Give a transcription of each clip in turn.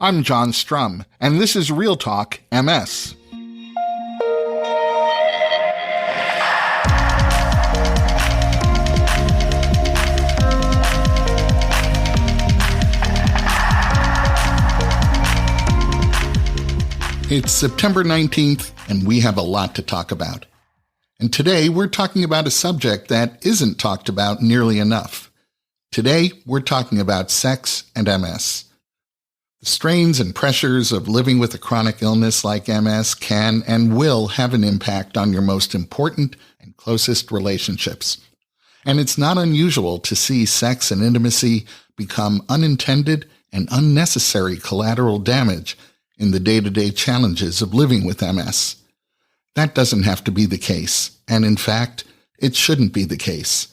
I'm John Strum, and this is Real Talk MS. It's September 19th, and we have a lot to talk about. And today, we're talking about a subject that isn't talked about nearly enough. Today, we're talking about sex and MS. The strains and pressures of living with a chronic illness like MS can and will have an impact on your most important and closest relationships. And it's not unusual to see sex and intimacy become unintended and unnecessary collateral damage in the day-to-day challenges of living with MS. That doesn't have to be the case, and in fact, it shouldn't be the case.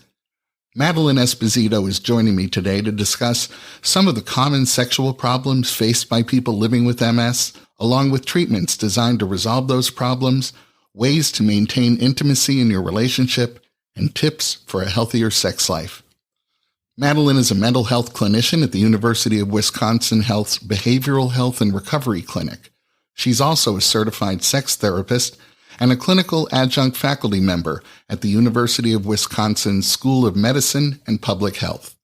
Madelyn Esposito is joining me today to discuss some of the common sexual problems faced by people living with MS, along with treatments designed to resolve those problems, ways to maintain intimacy in your relationship, and tips for a healthier sex life. Madelyn is a mental health clinician at the University of Wisconsin Health's Behavioral Health and Recovery Clinic. She's also a certified sex therapist and a clinical adjunct faculty member at the University of Wisconsin School of Medicine and Public Health.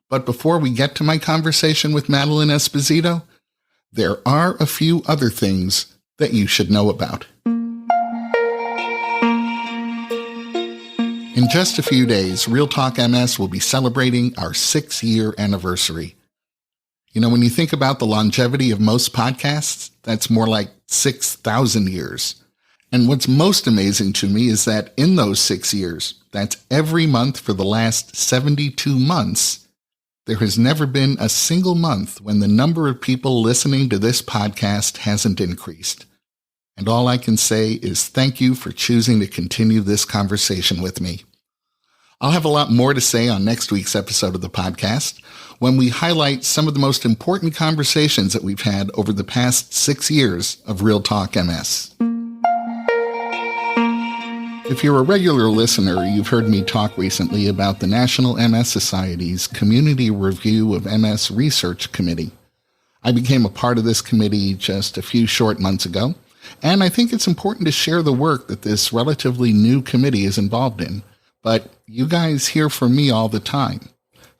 But before we get to my conversation with Madelyn Esposito, there are a few other things that you should know about. In just a few days, Real Talk MS will be celebrating our 6-year anniversary. You know, when you think about the longevity of most podcasts, that's more like 6,000 years. And what's most amazing to me is that in those 6 years, that's every month for the last 72 months, there has never been a single month when the number of people listening to this podcast hasn't increased. And all I can say is thank you for choosing to continue this conversation with me. I'll have a lot more to say on next week's episode of the podcast when we highlight some of the most important conversations that we've had over the past 6 years of Real Talk MS. If you're a regular listener, you've heard me talk recently about the National MS Society's Community Review of MS Research Committee. I became a part of this committee just a few short months ago, and I think it's important to share the work that this relatively new committee is involved in. But you guys hear from me all the time,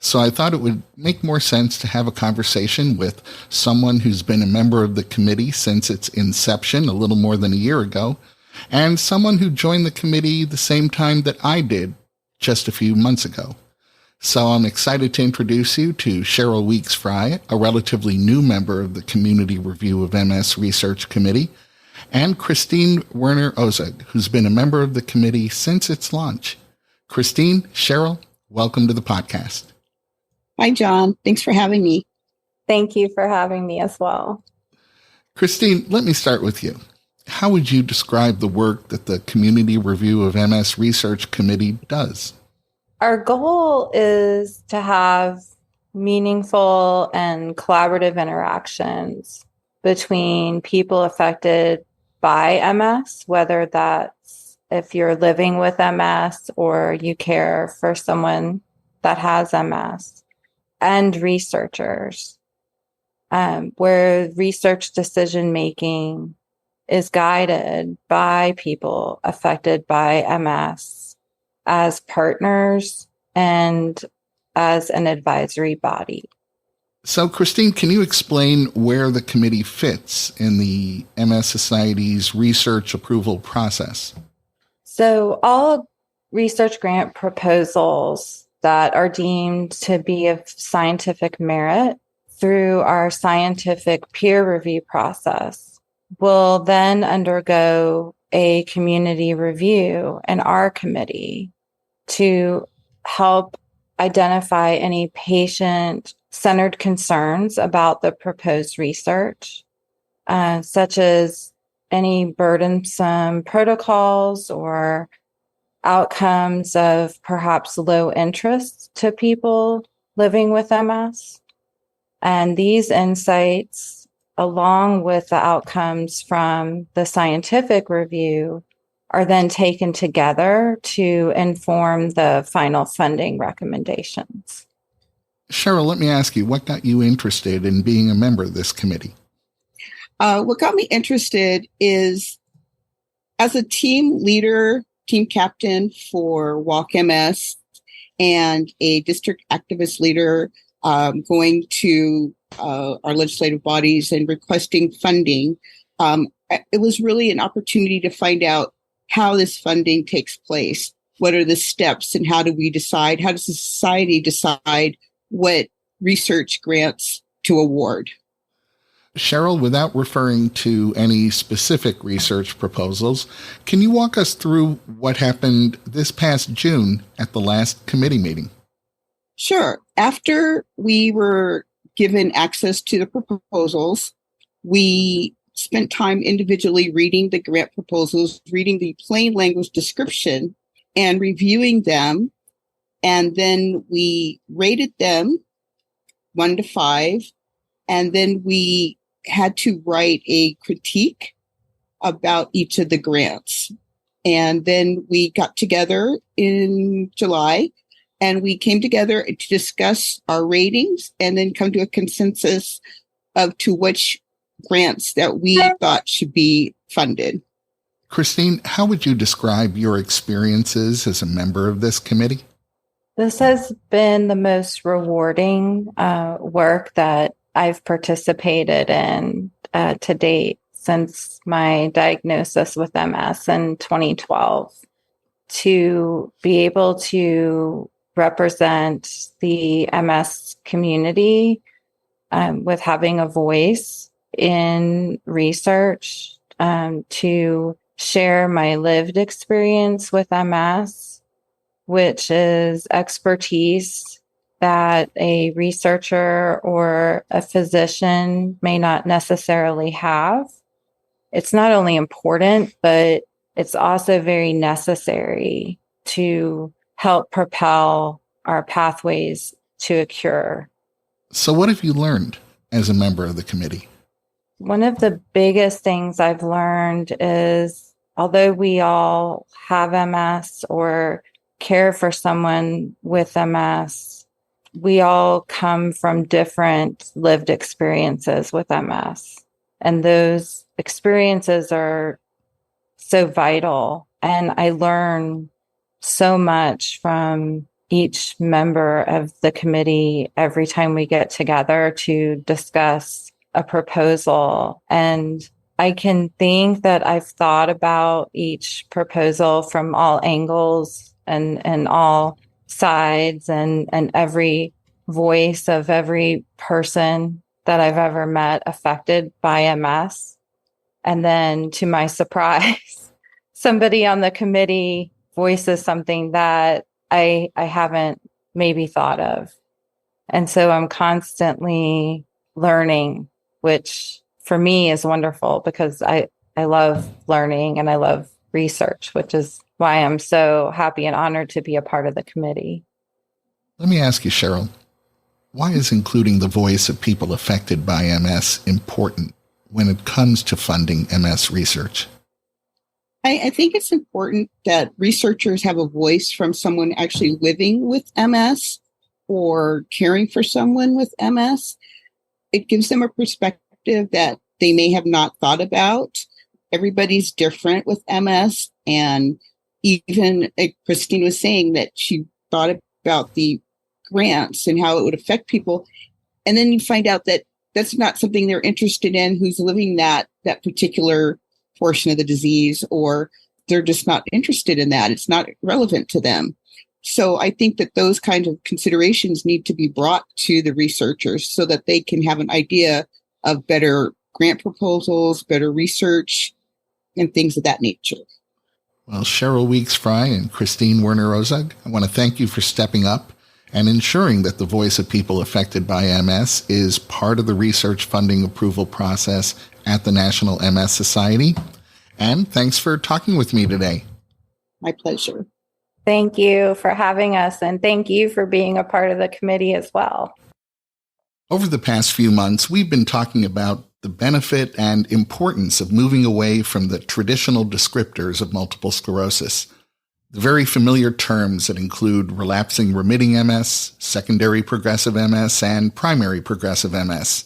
so I thought it would make more sense to have a conversation with someone who's been a member of the committee since its inception a little more than a year ago, and someone who joined the committee the same time that I did just a few months ago. So I'm excited to introduce you to Cheryl Weeks-Frey, a relatively new member of the Community Review of MS Research Committee, and Kristine Werner-Ozug, who's been a member of the committee since its launch. Kristine, Cheryl, welcome to the podcast. Hi, John. Thanks for having me. Thank you for having me as well. Kristine, let me start with you. How would you describe the work that the Community Review of MS Research Committee does? Our goal is to have meaningful and collaborative interactions between people affected by MS, whether that's if you're living with MS or you care for someone that has MS, and researchers, where research decision-making is guided by people affected by MS as partners and as an advisory body. So, Kristine, can you explain where the committee fits in the MS Society's research approval process? So, all research grant proposals that are deemed to be of scientific merit through our scientific peer review process will then undergo a community review in our committee to help identify any patient-centered concerns about the proposed research, such as any burdensome protocols or outcomes of perhaps low interest to people living with MS. And these insights, along with the outcomes from the scientific review, are then taken together to inform the final funding recommendations. Cheryl, let me ask you, what got you interested in being a member of this committee? What got me interested is as a team leader, team captain for Walk MS, and a district activist leader going to our legislative bodies and requesting funding. It was really an opportunity to find out how this funding takes place. What are the steps and how do we decide? How does the society decide what research grants to award? Cheryl, without referring to any specific research proposals, can you walk us through what happened this past June at the last committee meeting? Sure. After we were given access to the proposals, we spent time individually reading the grant proposals, reading the plain language description, and reviewing them. And then we rated them 1 to 5. And then we had to write a critique about each of the grants. And then we got together in July and we came together to discuss our ratings and then come to a consensus of to which grants that we thought should be funded. Kristine, how would you describe your experiences as a member of this committee? This has been the most rewarding work that I've participated in to date since my diagnosis with MS in 2012. To be able to represent the MS community with having a voice in research, to share my lived experience with MS, which is expertise that a researcher or a physician may not necessarily have. It's not only important, but it's also very necessary to help propel our pathways to a cure. So what have you learned as a member of the committee? One of the biggest things I've learned is, although we all have MS or care for someone with MS, we all come from different lived experiences with MS. And those experiences are so vital. And I learn so much from each member of the committee every time we get together to discuss a proposal. And I can think that I've thought about each proposal from all angles and all sides and every voice of every person that I've ever met affected by MS. And then to my surprise, somebody on the committee voices something that I haven't maybe thought of. And so I'm constantly learning, which for me is wonderful because I love learning and I love research, which is why I'm so happy and honored to be a part of the committee. Let me ask you, Cheryl, why is including the voice of people affected by MS important when it comes to funding MS research? I think it's important that researchers have a voice from someone actually living with MS or caring for someone with MS. It gives them a perspective that they may have not thought about. Everybody's different with MS. And even Kristine was saying that she thought about the grants and how it would affect people. And then you find out that that's not something they're interested in, who's living that particular portion of the disease, or they're just not interested in that. It's not relevant to them. So I think that those kinds of considerations need to be brought to the researchers so that they can have an idea of better grant proposals, better research, and things of that nature. Well, Cheryl Weeks-Frey and Kristine Werner-Ozug, I want to thank you for stepping up and ensuring that the voice of people affected by MS is part of the research funding approval process at the National MS Society. And thanks for talking with me today. My pleasure. Thank you for having us, and thank you for being a part of the committee as well. Over the past few months, we've been talking about the benefit and importance of moving away from the traditional descriptors of multiple sclerosis. The very familiar terms that include relapsing remitting MS, secondary progressive MS, and primary progressive MS,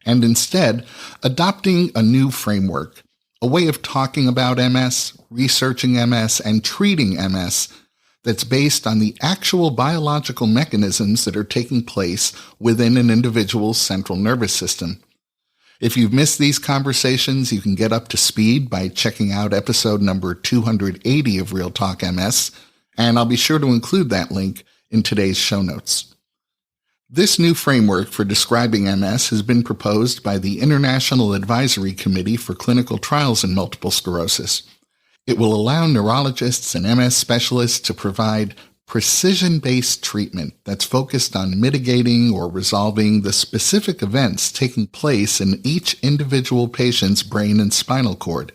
and instead adopting a new framework, a way of talking about MS, researching MS, and treating MS that's based on the actual biological mechanisms that are taking place within an individual's central nervous system. If you've missed these conversations, you can get up to speed by checking out episode number 280 of Real Talk MS, and I'll be sure to include that link in today's show notes. This new framework for describing MS has been proposed by the International Advisory Committee for Clinical Trials in Multiple Sclerosis. It will allow neurologists and MS specialists to provide precision-based treatment that's focused on mitigating or resolving the specific events taking place in each individual patient's brain and spinal cord.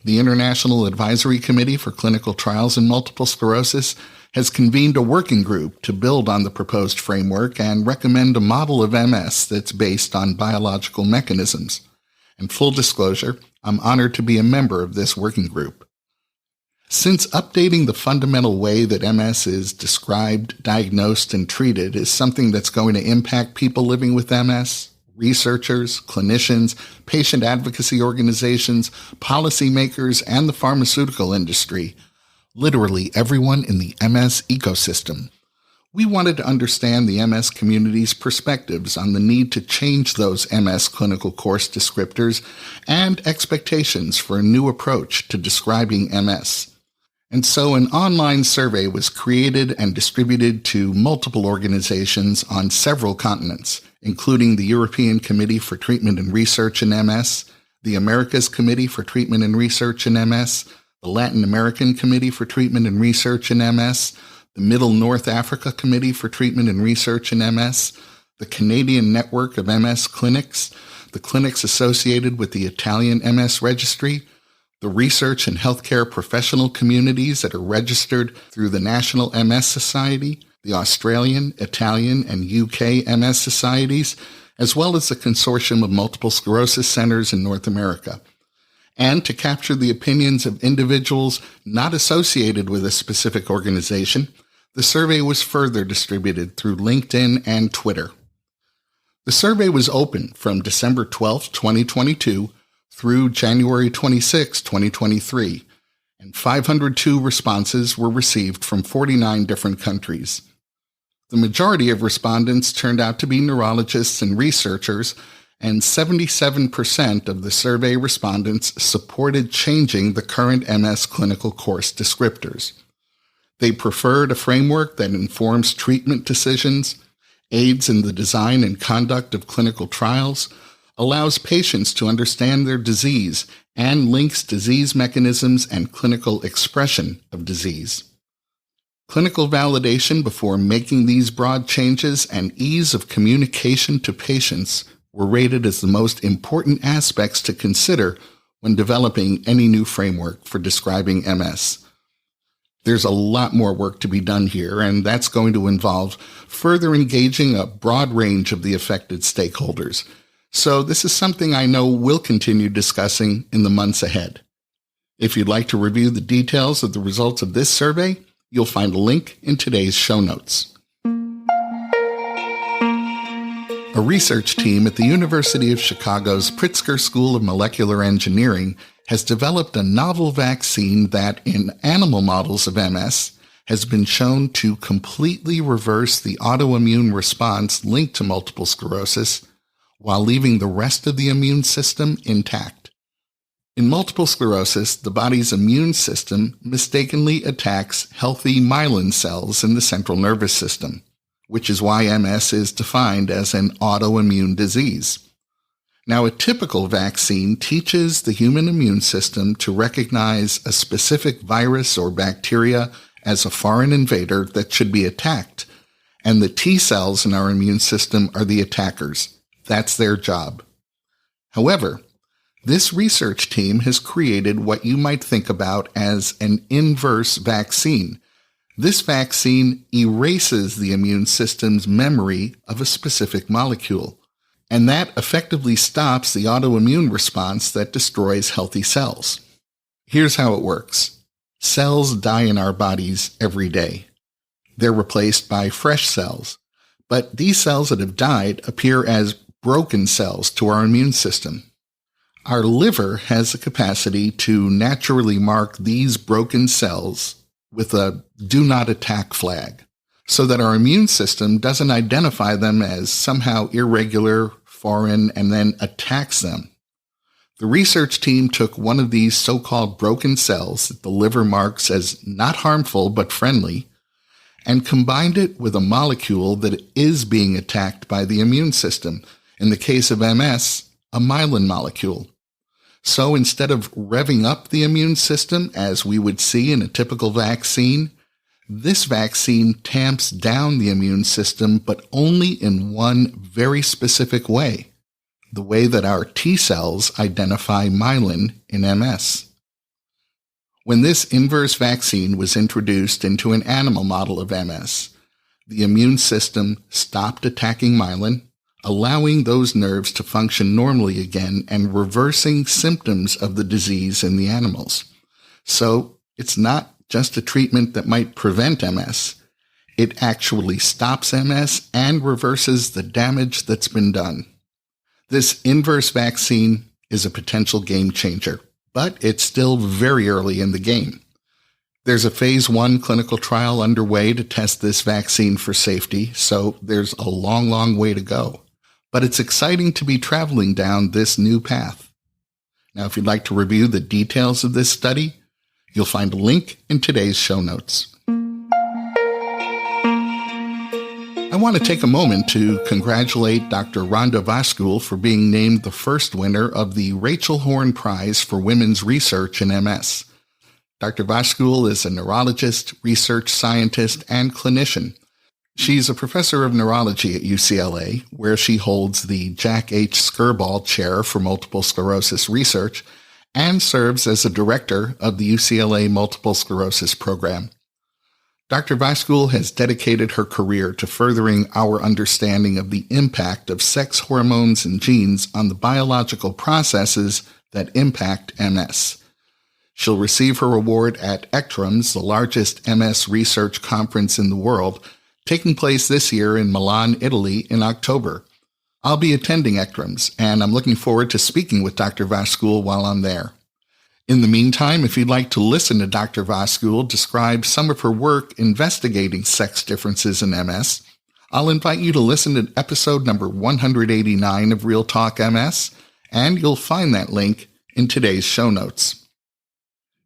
The International Advisory Committee for Clinical Trials in Multiple Sclerosis has convened a working group to build on the proposed framework and recommend a model of MS that's based on biological mechanisms. And full disclosure, I'm honored to be a member of this working group. Since updating the fundamental way that MS is described, diagnosed, and treated is something that's going to impact people living with MS, researchers, clinicians, patient advocacy organizations, policymakers, and the pharmaceutical industry, literally everyone in the MS ecosystem, we wanted to understand the MS community's perspectives on the need to change those MS clinical course descriptors and expectations for a new approach to describing MS. And so an online survey was created and distributed to multiple organizations on several continents, including the European Committee for Treatment and Research in MS, the Americas Committee for Treatment and Research in MS, the Latin American Committee for Treatment and Research in MS, the Middle North Africa Committee for Treatment and Research in MS, the Canadian Network of MS Clinics, the clinics associated with the Italian MS Registry, the research and healthcare professional communities that are registered through the National MS Society, the Australian, Italian, and UK MS societies, as well as the Consortium of Multiple Sclerosis Centers in North America. And to capture the opinions of individuals not associated with a specific organization, the survey was further distributed through LinkedIn and Twitter. The survey was open from December 12, 2022, through January 26, 2023, and 502 responses were received from 49 different countries. The majority of respondents turned out to be neurologists and researchers, and 77% of the survey respondents supported changing the current MS clinical course descriptors. They preferred a framework that informs treatment decisions, aids in the design and conduct of clinical trials, allows patients to understand their disease, and links disease mechanisms and clinical expression of disease. Clinical validation before making these broad changes and ease of communication to patients were rated as the most important aspects to consider when developing any new framework for describing MS. There's a lot more work to be done here, and that's going to involve further engaging a broad range of the affected stakeholders. So this is something I know we'll continue discussing in the months ahead. If you'd like to review the details of the results of this survey, you'll find a link in today's show notes. A research team at the University of Chicago's Pritzker School of Molecular Engineering has developed a novel vaccine that, in animal models of MS, has been shown to completely reverse the autoimmune response linked to multiple sclerosis while leaving the rest of the immune system intact. In multiple sclerosis, the body's immune system mistakenly attacks healthy myelin cells in the central nervous system, which is why MS is defined as an autoimmune disease. Now, a typical vaccine teaches the human immune system to recognize a specific virus or bacteria as a foreign invader that should be attacked, and the T cells in our immune system are the attackers. That's their job. However, this research team has created what you might think about as an inverse vaccine. This vaccine erases the immune system's memory of a specific molecule, and that effectively stops the autoimmune response that destroys healthy cells. Here's how it works. Cells die in our bodies every day. They're replaced by fresh cells. But these cells that have died appear as broken cells to our immune system. Our liver has the capacity to naturally mark these broken cells with a do not attack flag, so that our immune system doesn't identify them as somehow irregular, foreign, and then attacks them. The research team took one of these so-called broken cells that the liver marks as not harmful but friendly, and combined it with a molecule that is being attacked by the immune system. In the case of MS, a myelin molecule. So instead of revving up the immune system as we would see in a typical vaccine, this vaccine tamps down the immune system, but only in one very specific way, the way that our T cells identify myelin in MS. When this inverse vaccine was introduced into an animal model of MS, the immune system stopped attacking myelin, allowing those nerves to function normally again and reversing symptoms of the disease in the animals. So it's not just a treatment that might prevent MS. It actually stops MS and reverses the damage that's been done. This inverse vaccine is a potential game changer, but it's still very early in the game. There's a phase 1 clinical trial underway to test this vaccine for safety, so there's a long way to go. But it's exciting to be traveling down this new path. Now, if you'd like to review the details of this study, you'll find a link in today's show notes. I want to take a moment to congratulate Dr. Rhonda Voskuhl for being named the first winner of the Rachel Horne Prize for Women's Research in MS. Dr. Voskuhl is a neurologist, research scientist, and clinician. She's a professor of neurology at UCLA, where she holds the Jack H. Skirball Chair for Multiple Sclerosis Research and serves as a director of the UCLA Multiple Sclerosis Program. Dr. Voskuhl has dedicated her career to furthering our understanding of the impact of sex hormones and genes on the biological processes that impact MS. She'll receive her award at ECTRIMS, the largest MS research conference in the world, taking place this year in Milan, Italy in October. I'll be attending ECTRIMS, and I'm looking forward to speaking with Dr. Voskuhl while I'm there. In the meantime, if you'd like to listen to Dr. Voskuhl describe some of her work investigating sex differences in MS, I'll invite you to listen to episode number 189 of Real Talk MS, and you'll find that link in today's show notes.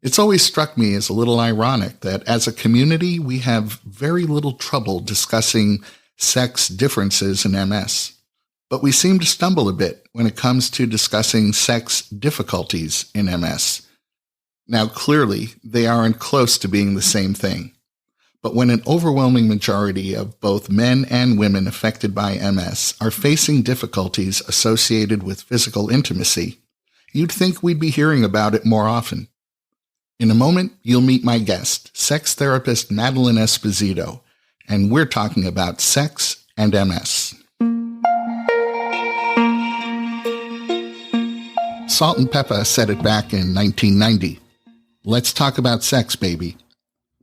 It's always struck me as a little ironic that as a community, we have very little trouble discussing sex differences in MS. But we seem to stumble a bit when it comes to discussing sex difficulties in MS. Now, clearly, they aren't close to being the same thing. But when an overwhelming majority of both men and women affected by MS are facing difficulties associated with physical intimacy, you'd think we'd be hearing about it more often. In a moment, you'll meet my guest, sex therapist Madelyn Esposito, and we're talking about sex and MS. Salt and Pepper said it back in 1990. Let's talk about sex, baby.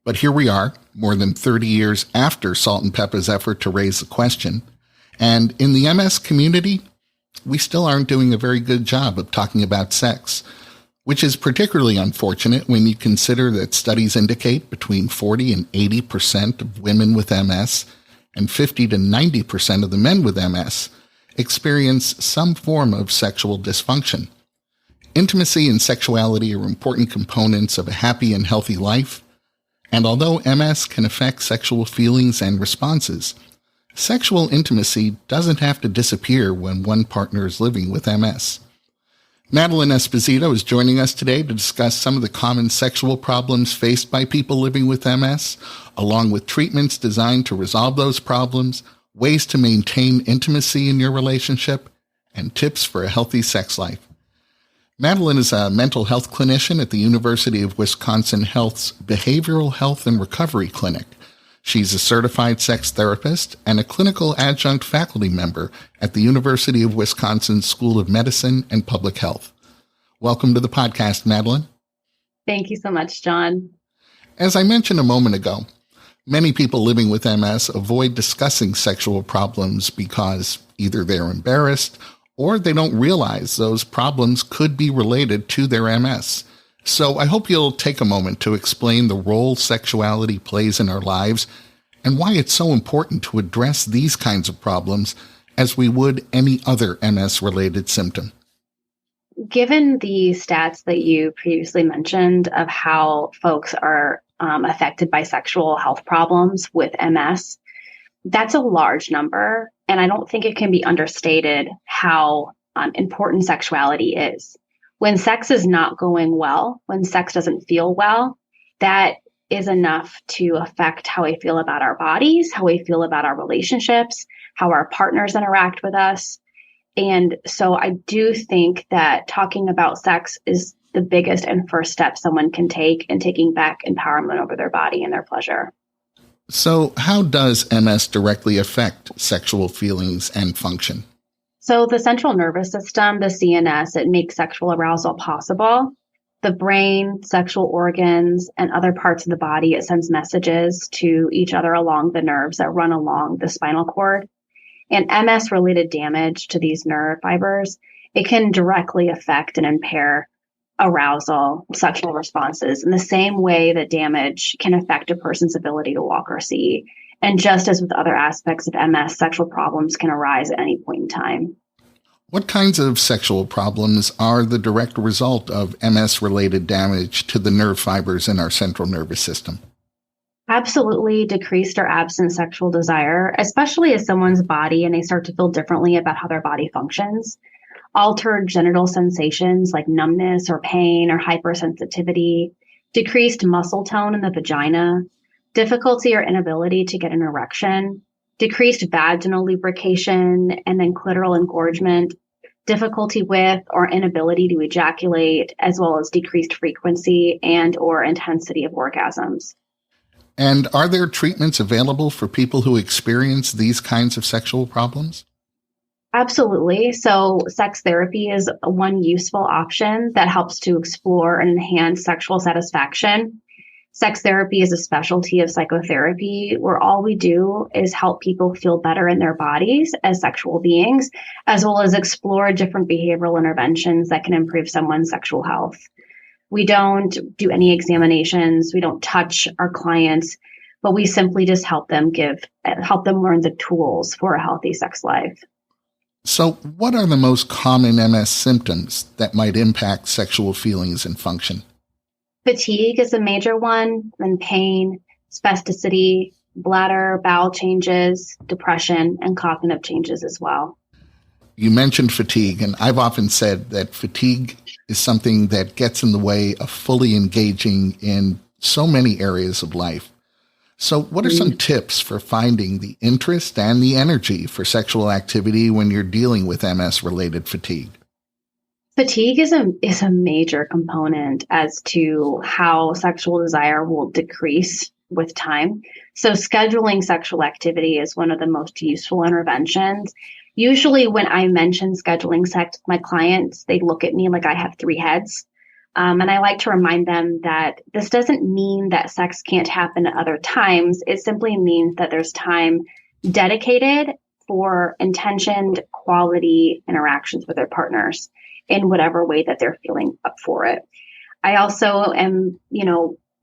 But here we are, more than 30 years after Salt and Pepper's effort to raise the question, and in the MS community, we still aren't doing a very good job of talking about sex, which is particularly unfortunate when you consider that studies indicate between 40 and 80% of women with MS and 50 to 90% of the men with MS experience some form of sexual dysfunction. Intimacy and sexuality are important components of a happy and healthy life, and although MS can affect sexual feelings and responses, sexual intimacy doesn't have to disappear when one partner is living with MS. Madelyn Esposito is joining us today to discuss some of the common sexual problems faced by people living with MS, along with treatments designed to resolve those problems, ways to maintain intimacy in your relationship, and tips for a healthy sex life. Madelyn is a mental health clinician at the University of Wisconsin Health's Behavioral Health and Recovery Clinic. She's a certified sex therapist and a clinical adjunct faculty member at the University of Wisconsin School of Medicine and Public Health. Welcome to the podcast, Madelyn. Thank you so much, John. As I mentioned a moment ago, many people living with MS avoid discussing sexual problems because either they're embarrassed or they don't realize those problems could be related to their MS. So I hope you'll take a moment to explain the role sexuality plays in our lives and why it's so important to address these kinds of problems as we would any other MS-related symptom. Given the stats that you previously mentioned of how folks are affected by sexual health problems with MS, that's a large number. And I don't think it can be understated how important sexuality is. When sex is not going well, when sex doesn't feel well, that is enough to affect how we feel about our bodies, how we feel about our relationships, how our partners interact with us. And so I do think that talking about sex is the biggest and first step someone can take in taking back empowerment over their body and their pleasure. So how does MS directly affect sexual feelings and function? So the central nervous system, the CNS, it makes sexual arousal possible. The brain, sexual organs, and other parts of the body, it sends messages to each other along the nerves that run along the spinal cord. And MS-related damage to these nerve fibers, it can directly affect and impair arousal, sexual responses in the same way that damage can affect a person's ability to walk or see. And just as with other aspects of MS, sexual problems can arise at any point in time. What kinds of sexual problems are the direct result of MS-related damage to the nerve fibers in our central nervous system? Absolutely decreased or absent sexual desire, especially as someone's body and they start to feel differently about how their body functions. Altered genital sensations like numbness or pain or hypersensitivity, decreased muscle tone in the vagina, difficulty or inability to get an erection, decreased vaginal lubrication, and then clitoral engorgement, difficulty with or inability to ejaculate, as well as decreased frequency and or intensity of orgasms. And are there treatments available for people who experience these kinds of sexual problems? Absolutely. So sex therapy is one useful option that helps to explore and enhance sexual satisfaction. Sex therapy is a specialty of psychotherapy where all we do is help people feel better in their bodies as sexual beings, as well as explore different behavioral interventions that can improve someone's sexual health. We don't do any examinations. We don't touch our clients, but we simply just help them learn the tools for a healthy sex life. So what are the most common MS symptoms that might impact sexual feelings and function? Fatigue is a major one, then pain, spasticity, bladder, bowel changes, depression, and cognitive changes as well. You mentioned fatigue, and I've often said that fatigue is something that gets in the way of fully engaging in so many areas of life. So what are some tips for finding the interest and the energy for sexual activity when you're dealing with MS-related fatigue? Fatigue is a major component as to how sexual desire will decrease with time. So scheduling sexual activity is one of the most useful interventions. Usually when I mention scheduling sex with my clients, they look at me like I have three heads. And I like to remind them that this doesn't mean that sex can't happen at other times. It simply means that there's time dedicated for intentioned quality interactions with their partners in whatever way that they're feeling up for it. I also am,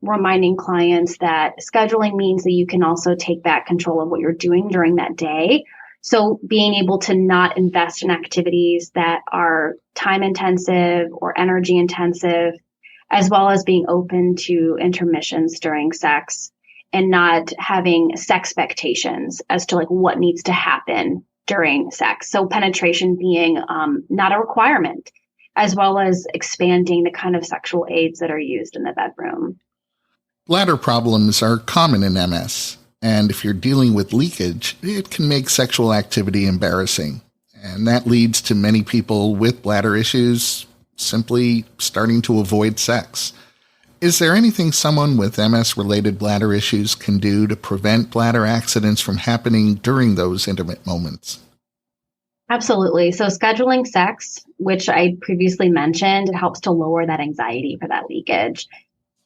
reminding clients that scheduling means that you can also take back control of what you're doing during that day. So being able to not invest in activities that are time intensive or energy intensive, as well as being open to intermissions during sex and not having sex expectations as to what needs to happen during sex. So penetration being not a requirement, as well as expanding the kind of sexual aids that are used in the bedroom. Bladder problems are common in MS. And if you're dealing with leakage, it can make sexual activity embarrassing. And that leads to many people with bladder issues simply starting to avoid sex. Is there anything someone with MS-related bladder issues can do to prevent bladder accidents from happening during those intimate moments? Absolutely. So scheduling sex, which I previously mentioned, it helps to lower that anxiety for that leakage.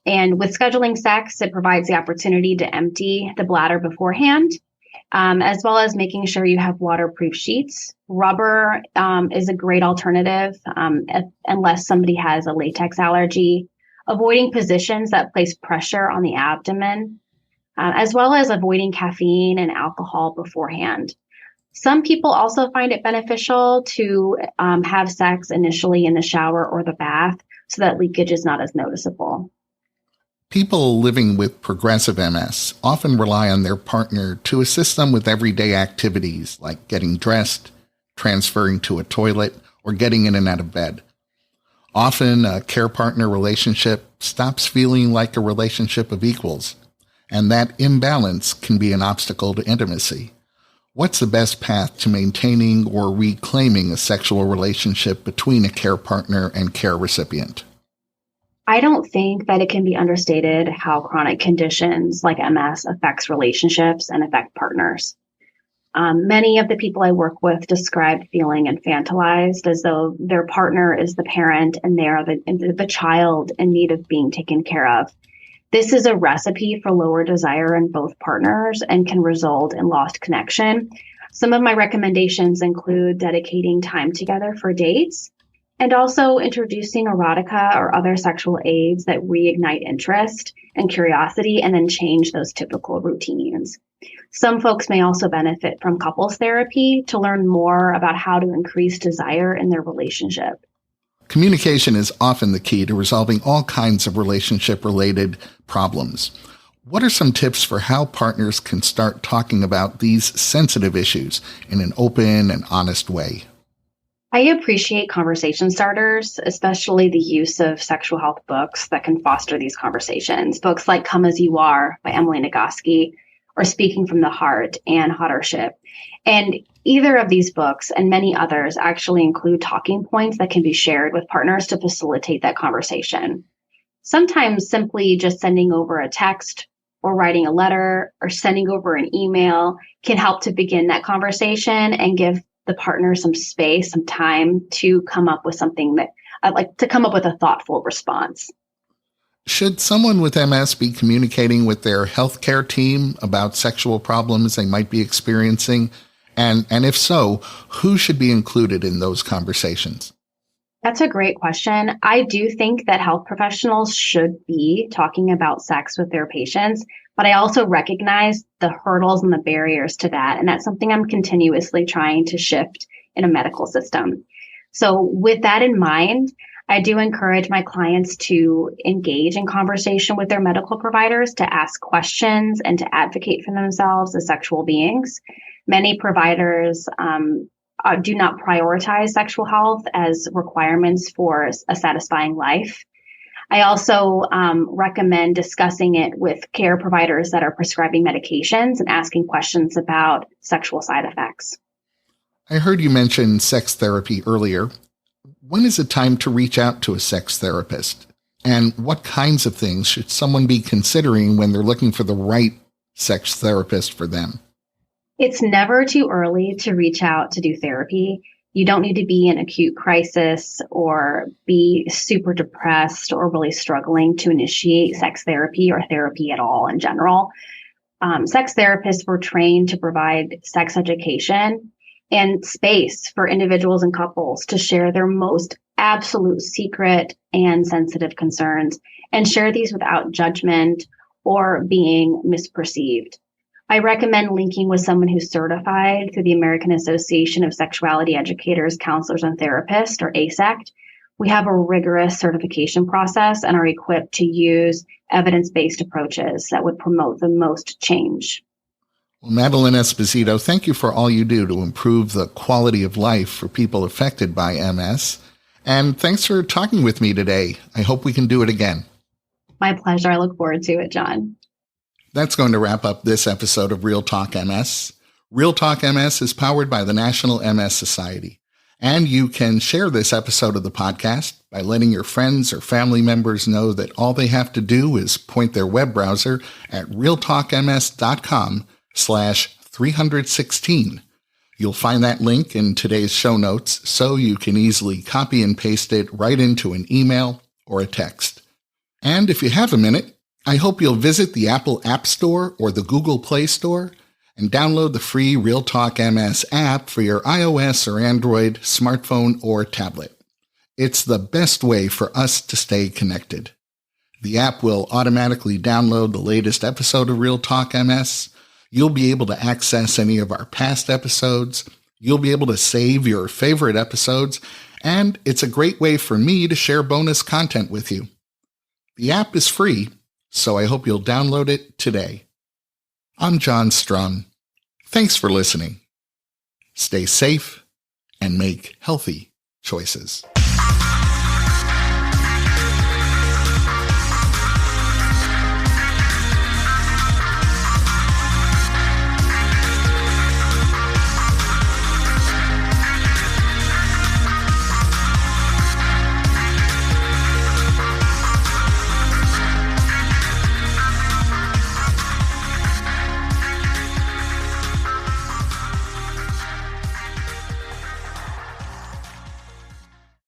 And with scheduling sex, it provides the opportunity to empty the bladder beforehand, as well as making sure you have waterproof sheets. Rubber is a great alternative unless somebody has a latex allergy. Avoiding positions that place pressure on the abdomen, as well as avoiding caffeine and alcohol beforehand. Some people also find it beneficial to have sex initially in the shower or the bath so that leakage is not as noticeable. People living with progressive MS often rely on their partner to assist them with everyday activities like getting dressed, transferring to a toilet, or getting in and out of bed. Often, a care partner relationship stops feeling like a relationship of equals, and that imbalance can be an obstacle to intimacy. What's the best path to maintaining or reclaiming a sexual relationship between a care partner and care recipient? I don't think that it can be understated how chronic conditions like MS affects relationships and affect partners. Many of the people I work with describe feeling infantilized, as though their partner is the parent and they are the child in need of being taken care of. This is a recipe for lower desire in both partners and can result in lost connection. Some of my recommendations include dedicating time together for dates and also introducing erotica or other sexual aids that reignite interest and curiosity and then change those typical routines. Some folks may also benefit from couples therapy to learn more about how to increase desire in their relationship. Communication is often the key to resolving all kinds of relationship-related problems. What are some tips for how partners can start talking about these sensitive issues in an open and honest way? I appreciate conversation starters, especially the use of sexual health books that can foster these conversations. Books like Come As You Are by Emily Nagoski or Speaking from the Heart and Hottership. And either of these books and many others actually include talking points that can be shared with partners to facilitate that conversation. Sometimes simply just sending over a text or writing a letter or sending over an email can help to begin that conversation and give the partner some space, some time to come up with something that I'd like to come up with a thoughtful response. Should someone with MS be communicating with their healthcare team about sexual problems they might be experiencing? And if so, who should be included in those conversations? That's a great question. I do think that health professionals should be talking about sex with their patients, but I also recognize the hurdles and the barriers to that. And that's something I'm continuously trying to shift in a medical system. So with that in mind, I do encourage my clients to engage in conversation with their medical providers, to ask questions and to advocate for themselves as sexual beings. Many providers do not prioritize sexual health as requirements for a satisfying life. I also recommend discussing it with care providers that are prescribing medications and asking questions about sexual side effects. I heard you mention sex therapy earlier. When is it time to reach out to a sex therapist? And what kinds of things should someone be considering when they're looking for the right sex therapist for them? It's never too early to reach out to do therapy. You don't need to be in acute crisis or be super depressed or really struggling to initiate sex therapy or therapy at all in general. Sex therapists were trained to provide sex education and space for individuals and couples to share their most absolute secret and sensitive concerns and share these without judgment or being misperceived. I recommend linking with someone who's certified through the American Association of Sexuality Educators, Counselors, and Therapists, or AASECT. We have a rigorous certification process and are equipped to use evidence-based approaches that would promote the most change. Well, Madelyn Esposito, thank you for all you do to improve the quality of life for people affected by MS. And thanks for talking with me today. I hope we can do it again. My pleasure. I look forward to it, John. That's going to wrap up this episode of Real Talk MS. Real Talk MS is powered by the National MS Society. And you can share this episode of the podcast by letting your friends or family members know that all they have to do is point their web browser at realtalkms.com/316. You'll find that link in today's show notes so you can easily copy and paste it right into an email or a text. And if you have a minute, I hope you'll visit the Apple App Store or the Google Play Store and download the free Real Talk MS app for your iOS or Android smartphone or tablet. It's the best way for us to stay connected. The app will automatically download the latest episode of Real Talk MS. You'll be able to access any of our past episodes. You'll be able to save your favorite episodes, and it's a great way for me to share bonus content with you. The app is free, so I hope you'll download it today. I'm John Strum. Thanks for listening. Stay safe and make healthy choices.